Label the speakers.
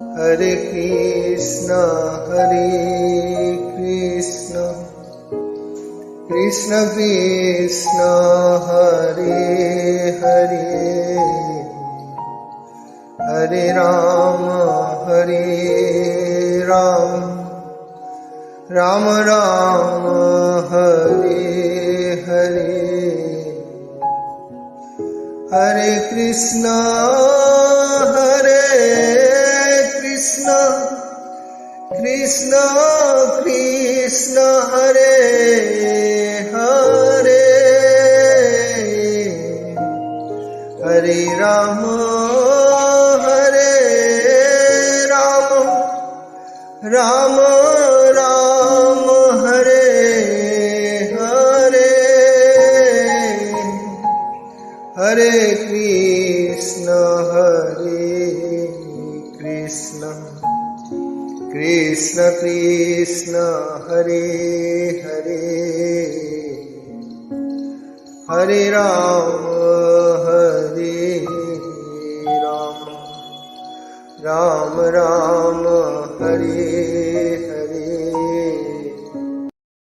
Speaker 1: Hare Krishna, Krishna Krishna, Hare Hare, Hare Rama, Rama Rama, Hare Hare, Hare Krishna, Krishna Krishna, Hare Hare, Hare Rama, Rama Rama, Hare Hare, Hare Krishna, Krishna Krishna, Hare Hare, Hare Rama, Rama Rama, Hare Hare.